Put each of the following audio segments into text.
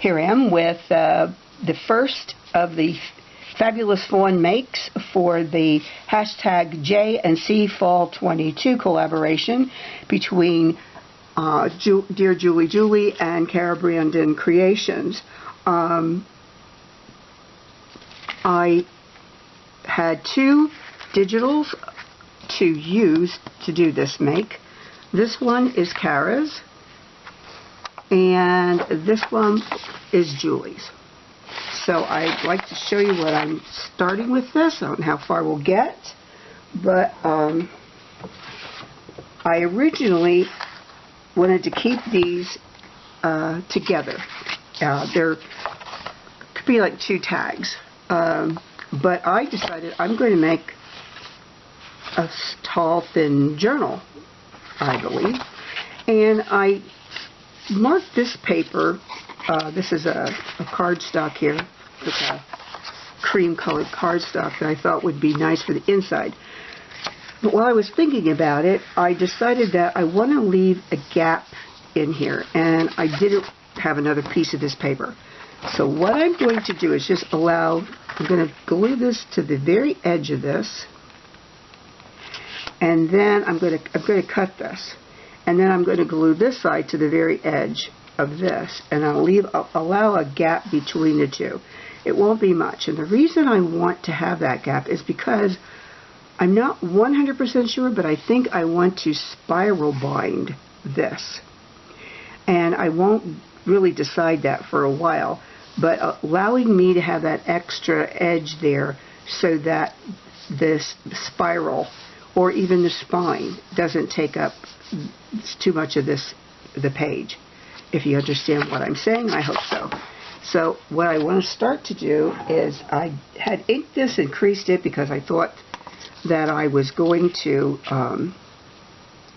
Here I am with the first of the fabulous fawn makes for the hashtag J&C Fall 22 collaboration between DearJulieJulie and Cara Brandon Creations. I had two digitals to use to do this make. This one is Cara's, and this one is Julie's. So I'd like to show you what I'm starting with this. I don't know how far we'll get, but I originally wanted to keep these together. There could be like two tags, but I decided I'm going to make a tall, thin journal, I believe, and I marked this paper. This is a cardstock here. It's a cream-colored cardstock that I thought would be nice for the inside. But while I was thinking about it, I decided that I want to leave a gap in here, and I didn't have another piece of this paper. So what I'm going to do is just I'm going to glue this to the very edge of this, and then I'm going to cut this, and then I'm going to glue this side to the very edge of this, and I'll allow a gap between the two. It won't be much, and the reason I want to have that gap is because I'm not 100% sure, but I think I want to spiral bind this, and I won't really decide that for a while, but allowing me to have that extra edge there so that this spiral or even the spine doesn't take up too much of the page. If you understand what I'm saying, I hope so. So what I want to start to do is I had inked this and creased it because I thought that I was going to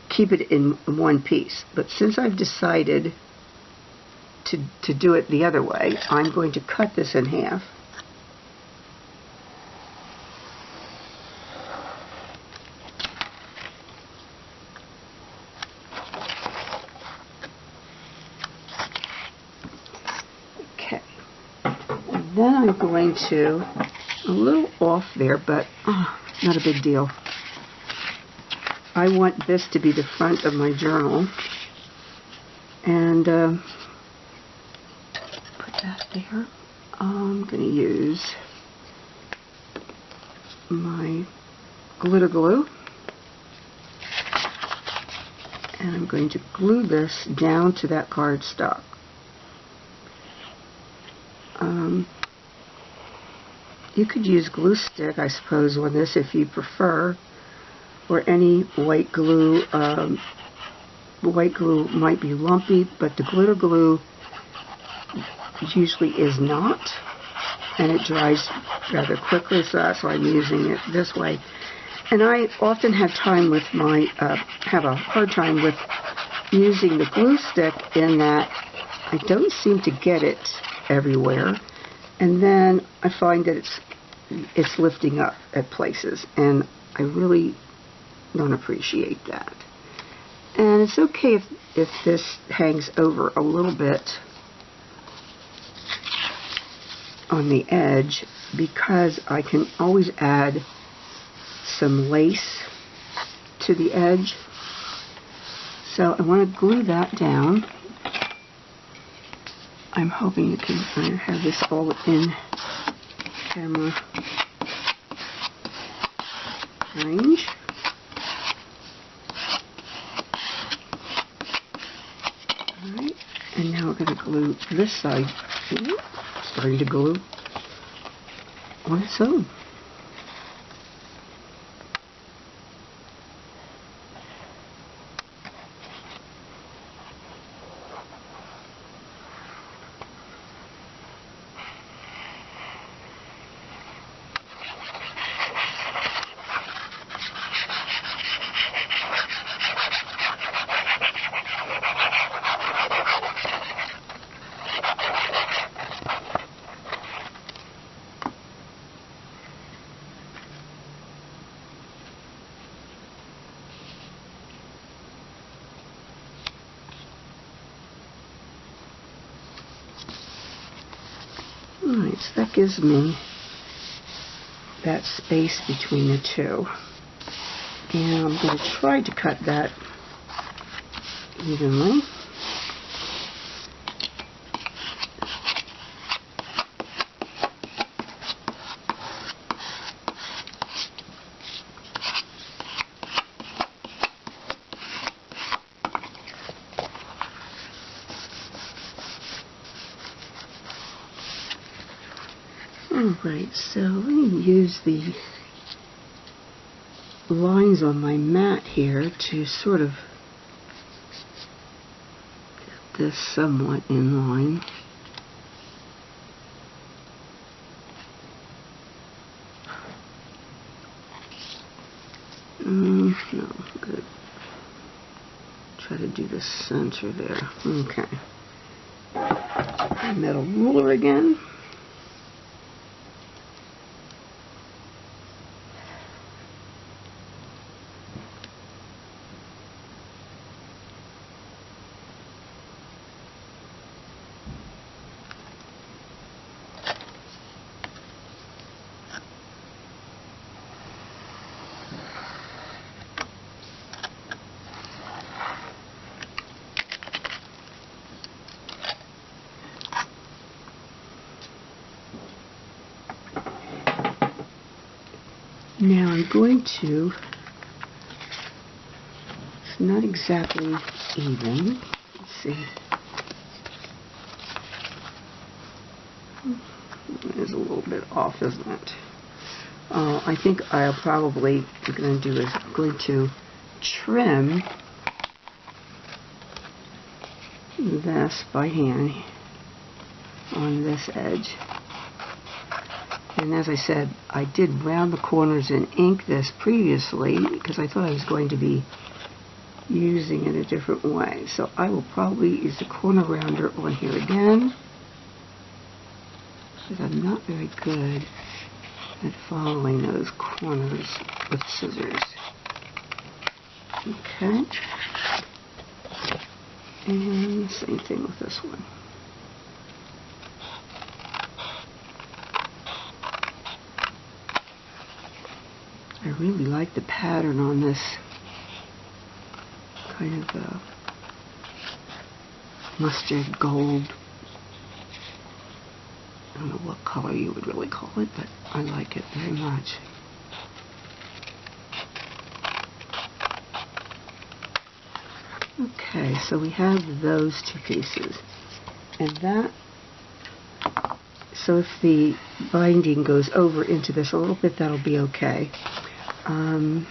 keep it in one piece. But since I've decided to do it the other way, I'm going to cut this in half. Then I'm going to, a little off there, but not a big deal. I want this to be the front of my journal, and put that there. I'm going to use my glitter glue, and I'm going to glue this down to that cardstock. You could use glue stick, I suppose, on this if you prefer, or any white glue. White glue might be lumpy, but the glitter glue usually is not, and it dries rather quickly, so that's why I'm using it this way. And I often have have a hard time with using the glue stick in that I don't seem to get it everywhere, and then I find that it's lifting up at places, and I really don't appreciate that. And it's okay if this hangs over a little bit on the edge, because I can always add some lace to the edge. So I want to glue that down. I'm hoping you can have this all in camera range. Alright, and now we're going to glue this side. Ooh, starting to glue on its own. Alright, so that gives me that space between the two. And I'm going to try to cut that evenly. Alright, so let me use the lines on my mat here to sort of get this somewhat in line. No, good. Try to do the center there. Okay. Metal ruler again. Now I'm going to, it's not exactly even, let's see, it is a little bit off, isn't it? I think I'll probably, what I'm going to do is I'm going to trim this by hand on this edge. And as I said, I did round the corners and ink this previously because I thought I was going to be using it a different way. So I will probably use the corner rounder on here again because I'm not very good at following those corners with scissors. Okay. And same thing with this one. I really like the pattern on this kind of mustard gold. I don't know what color you would really call it, but I like it very much. Okay, so we have those two pieces. And that, so if the binding goes over into this a little bit, that'll be okay. I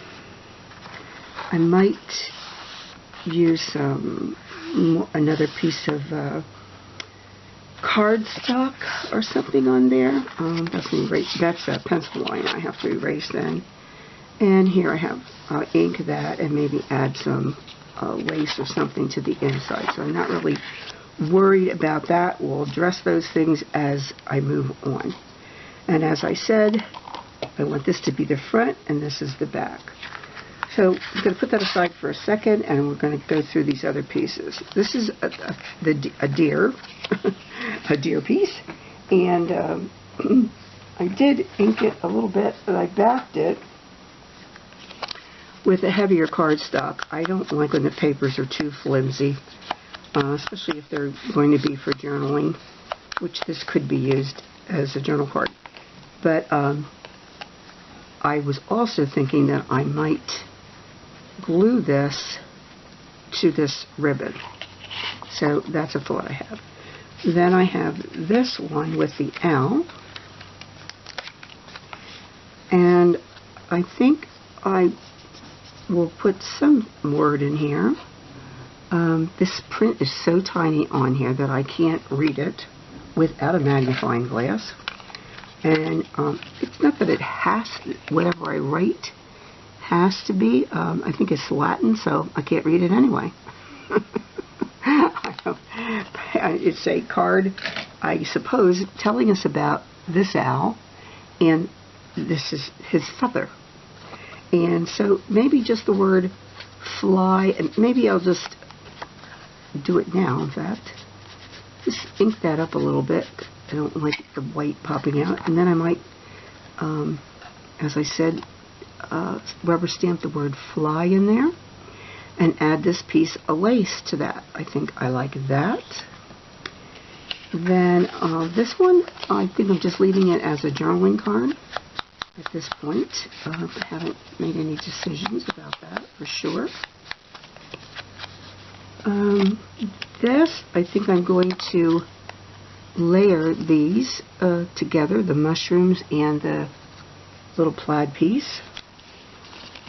might use another piece of cardstock or something on there. That's a pencil line I have to erase then. And here I have ink that and maybe add some lace or something to the inside. So I'm not really worried about that. We'll address those things as I move on. And as I said, I want this to be the front and this is the back. So I'm going to put that aside for a second and we're going to go through these other pieces. This is a deer, a deer piece, and I did ink it a little bit, but I backed it with a heavier cardstock. I don't like when the papers are too flimsy, especially if they're going to be for journaling, which this could be used as a journal card. But I was also thinking that I might glue this to this ribbon. So that's a thought I have. Then I have this one with the owl. And I think I will put some word in here. This print is so tiny on here that I can't read it without a magnifying glass. And it's not that it has, whatever I write has to be. I think it's Latin, so I can't read it anyway. It's a card, I suppose, telling us about this owl, and this is his feather. And so maybe just the word fly, and maybe I'll just do it now, in fact. Just ink that up a little bit. I don't like the white popping out. And then I might, as I said, rubber stamp the word fly in there and add this piece of lace to that. I think I like that. Then this one, I think I'm just leaving it as a journaling card at this point. I haven't made any decisions about that for sure. This, I think I'm going to layer these together, the mushrooms and the little plaid piece.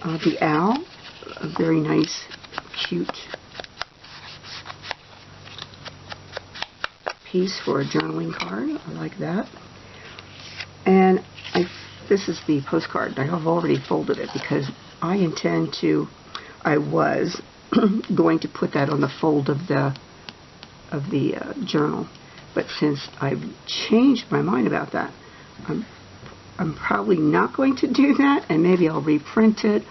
The owl, a very nice, cute piece for a journaling card. I like that. And this is the postcard. I have already folded it because I was going to put that on the fold of the journal. But since I've changed my mind about that, I'm probably not going to do that, and maybe I'll reprint it,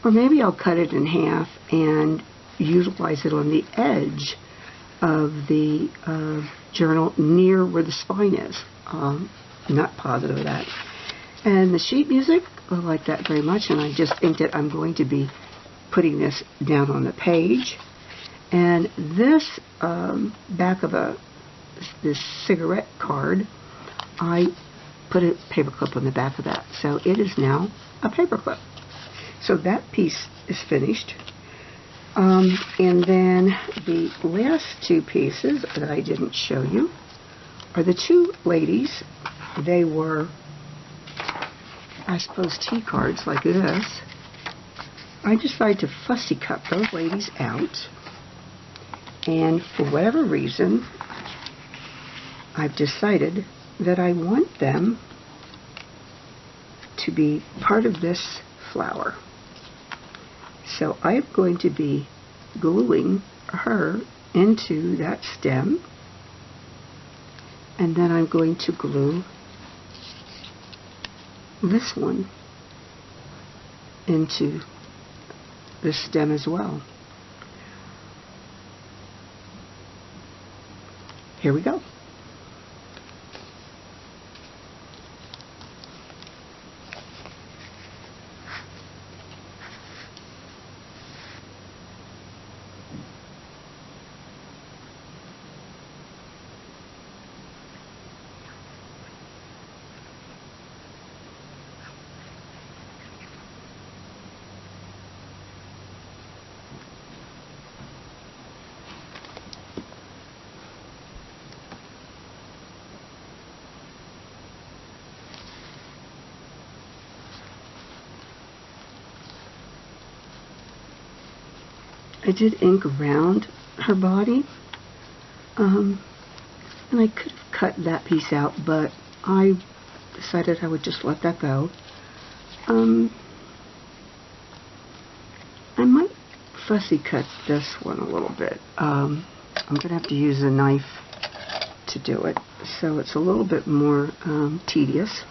or maybe I'll cut it in half and utilize it on the edge of the journal near where the spine is. Not positive of that. And the sheet music, I like that very much, and I just think that I'm going to be putting this down on the page. And this back of this cigarette card, I put a paper clip on the back of that. So it is now a paper clip. So that piece is finished. And then the last two pieces that I didn't show you are the two ladies. They were, I suppose, tea cards like this. I decided to fussy cut those ladies out. And for whatever reason, I've decided that I want them to be part of this flower. So I'm going to be gluing her into that stem, and then I'm going to glue this one into the stem as well. Here we go. I did ink around her body, and I could have cut that piece out, but I decided I would just let that go. I might fussy cut this one a little bit. I'm going to have to use a knife to do it, so it's a little bit more tedious.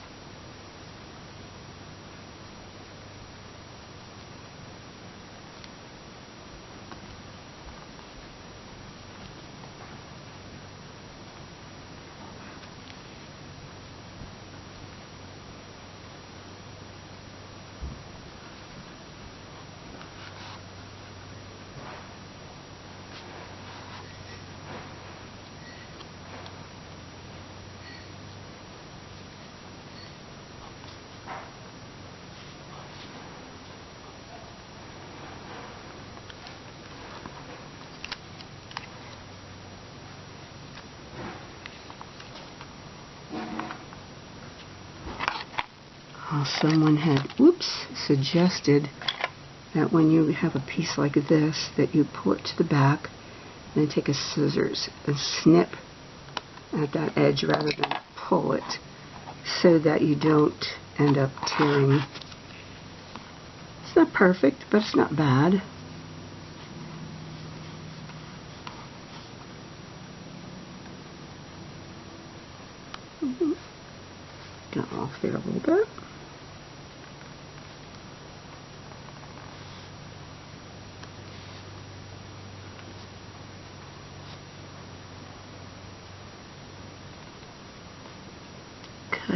Someone had, suggested that when you have a piece like this, that you pull it to the back and then take a scissors and snip at that edge rather than pull it, so that you don't end up tearing. It's not perfect, but it's not bad. Get off there a little bit.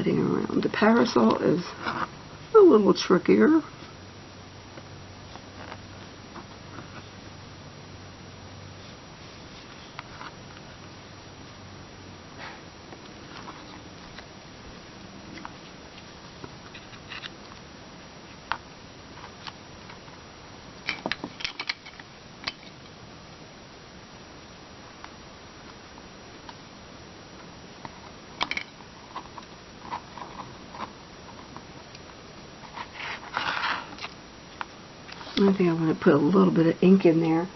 cutting around. The parasol is a little trickier. I think I want to put a little bit of ink in there,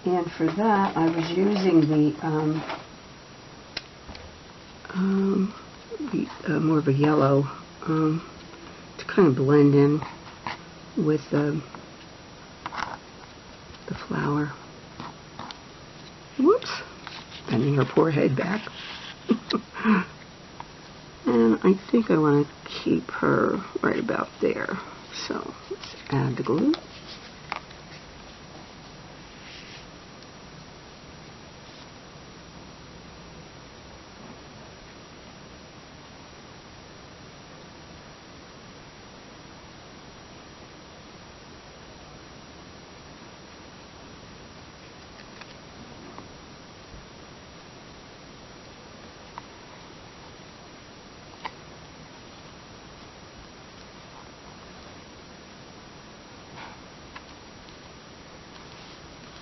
and for that I was using the more of a yellow to kind of blend in with the flower. Whoops, bending her poor head back. And I think I want to keep her right about there. So let's add the glue.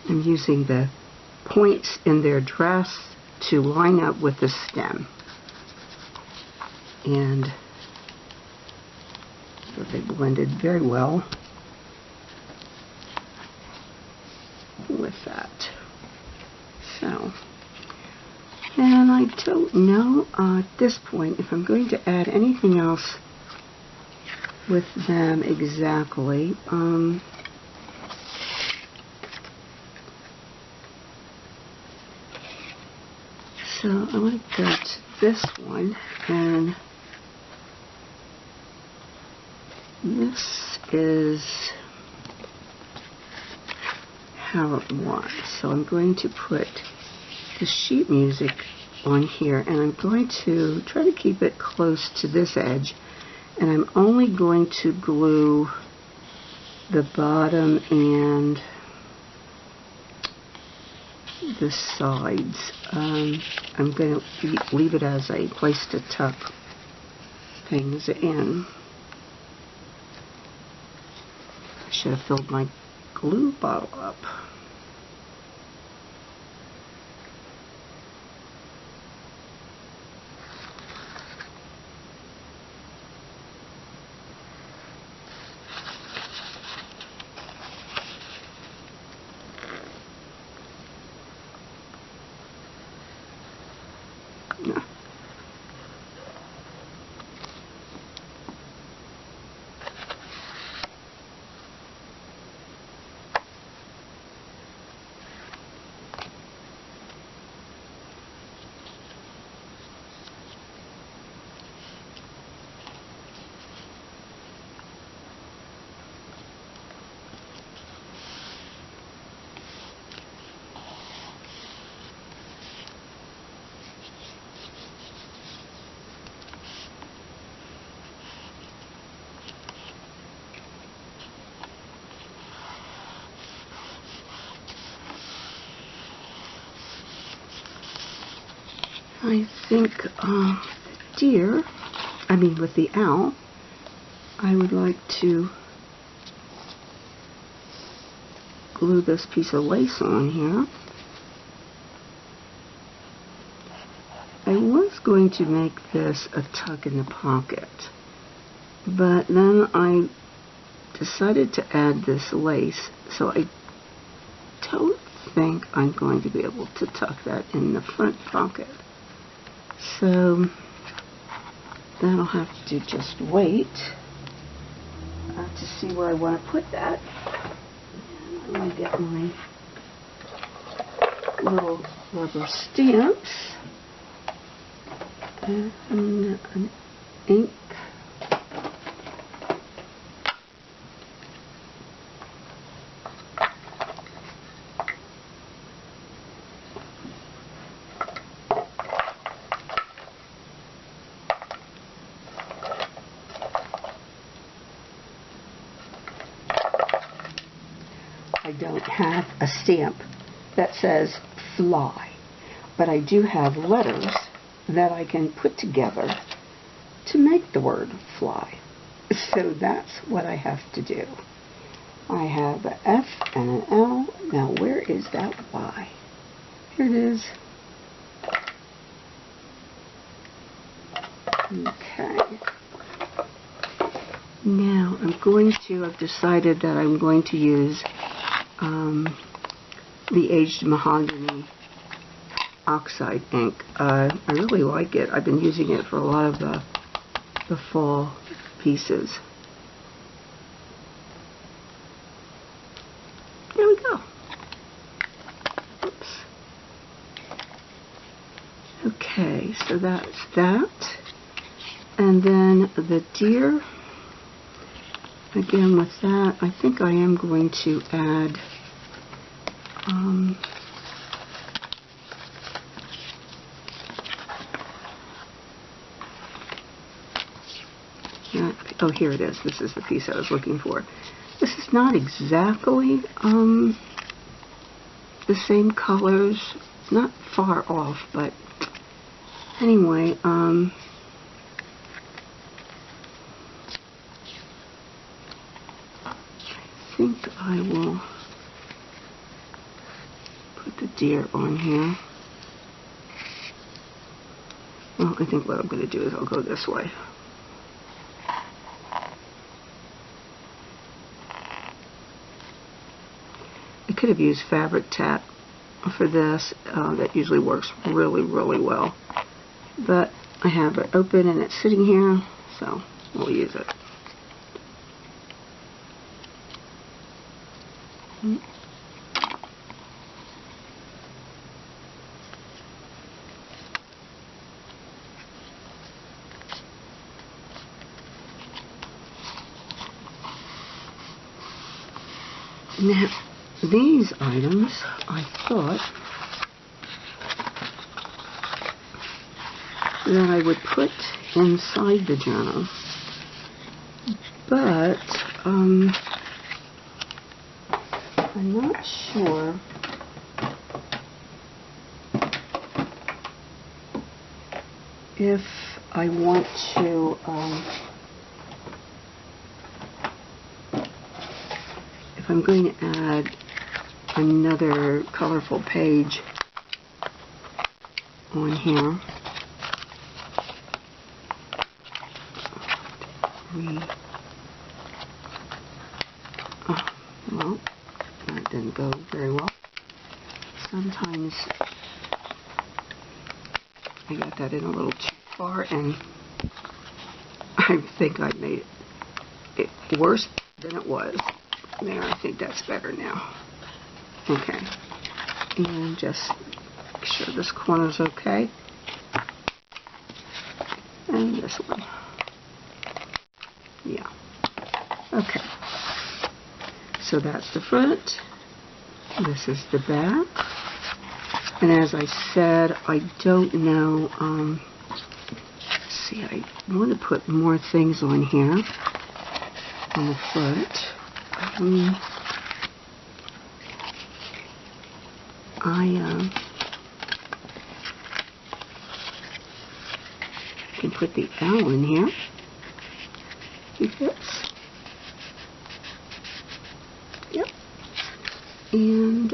I'm using the points in their dress to line up with the stem. And so they blended very well with that. So, and I don't know at this point if I'm going to add anything else with them exactly. So I want to go to this one, and this is how it was. So I'm going to put the sheet music on here, and I'm going to try to keep it close to this edge, and I'm only going to glue the bottom and the sides. I'm going to leave it as a place to tuck things in. I should have filled my glue bottle up. I think with the owl, I would like to glue this piece of lace on here. I was going to make this a tuck in the pocket, but then I decided to add this lace, so I don't think I'm going to be able to tuck that in the front pocket. So that'll have to just wait to see where I want to put that. I'm going to get my little rubber stamps and an ink. don't have a stamp that says fly, but I do have letters that I can put together to make the word fly. So that's what I have to do. I have an F and an L. Now where is that Y? Here it is. Okay. Now I've decided that I'm going to use the Aged Mahogany Oxide ink. I really like it. I've been using it for a lot of the fall pieces. There we go. Oops. Okay, so that's that. And then the deer, again with that, I think I am going to add oh, here it is. This is the piece I was looking for. This is not exactly the same colors. It's not far off, but anyway, I think I will put the deer on here. Well, I think what I'm going to do is I'll go this way. I could have used fabric tack for this. That usually works really, really well. But I have it open and it's sitting here, so we'll use it. Now, these items, I thought that I would put inside the journal, but I'm not sure if I want to if I'm going to add another colorful page on here. Well, that didn't go very well. Sometimes I got that in a little too far, and I think I made it worse than it was. There, I think that's better now. Okay, and just make sure this corner's okay, and this one. Yeah. Okay. So that's the front. This is the back. And as I said, I don't know. Let's see, I want to put more things on here on the front. I can put the L in here. He fits. Yep. And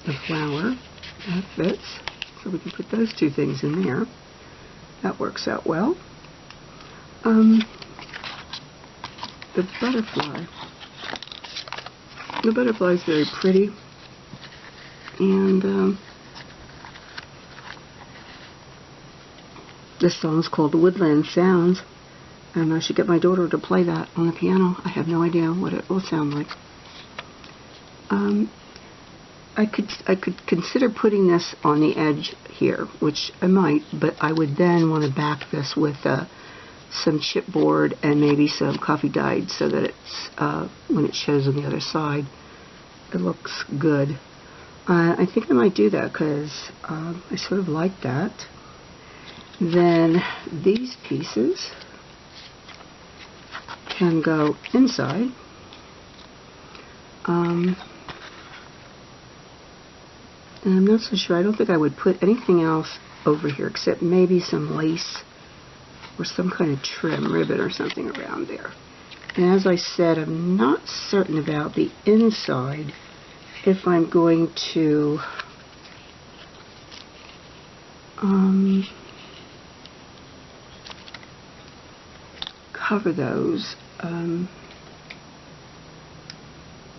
the flower, that fits. So we can put those two things in there. That works out well. The butterfly. The butterfly is very pretty. And this song's called Woodland Sounds. And I should get my daughter to play that on the piano. I have no idea what it will sound like. I could consider putting this on the edge here, which I might, but I would then want to back this with some chipboard and maybe some coffee dyed so that it's when it shows on the other side, it looks good. I think I might do that because I sort of like that. Then these pieces can go inside. And I'm not so sure. I don't think I would put anything else over here except maybe some lace or some kind of trim ribbon or something around there. And as I said, I'm not certain about the inside if I'm going to cover those.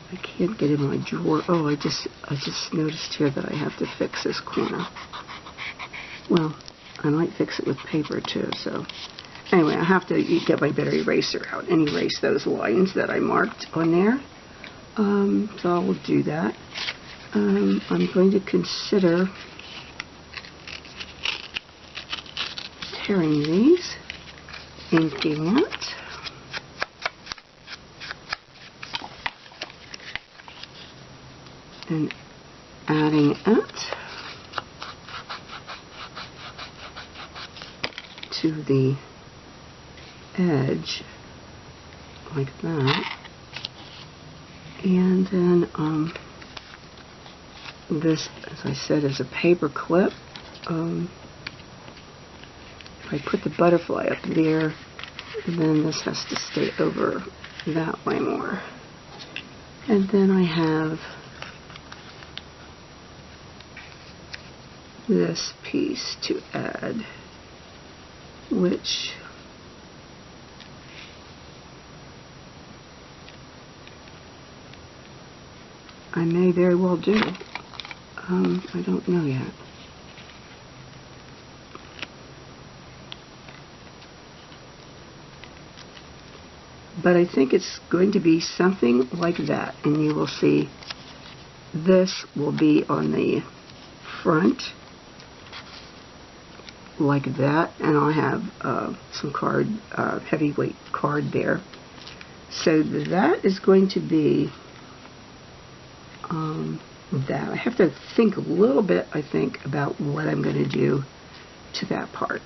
I can't get in my drawer. Oh, I just noticed here that I have to fix this corner. Well, I might fix it with paper too, so anyway, I have to get my better eraser out and erase those lines that I marked on there. So I will do that. I'm going to consider tearing these, inking it, and adding it to the edge like that. And then this, as I said, is a paper clip. If I put the butterfly up there, then this has to stay over that way more. And then I have this piece to add, which I may very well do. I don't know yet. But I think it's going to be something like that, and you will see this will be on the front like that, and I'll have some card, heavyweight card there. So that is going to be that. I have to think a little bit, I think, about what I'm going to do to that part.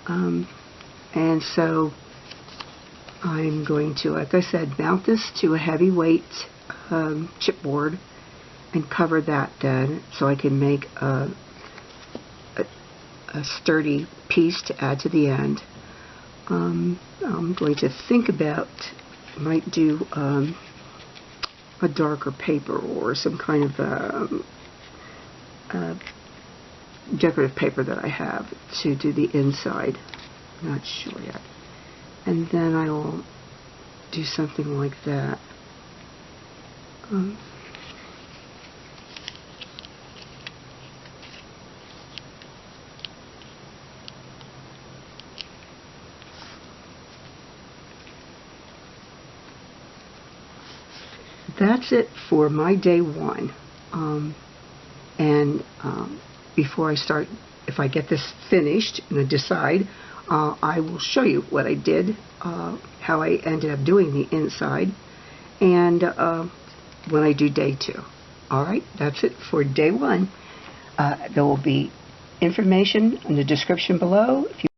And so I'm going to, like I said, mount this to a heavyweight chipboard and cover that then, so I can make a sturdy piece to add to the end. I'm going to think about, might do a darker paper or some kind of decorative paper that I have to do the inside. I'm not sure yet. And then I will do something like that. That's it for my day one. Before I start, if I get this finished and I decide, I will show you what I did, how I ended up doing the inside, and when I do day two. Alright, that's it for day one. There will be information in the description below. If you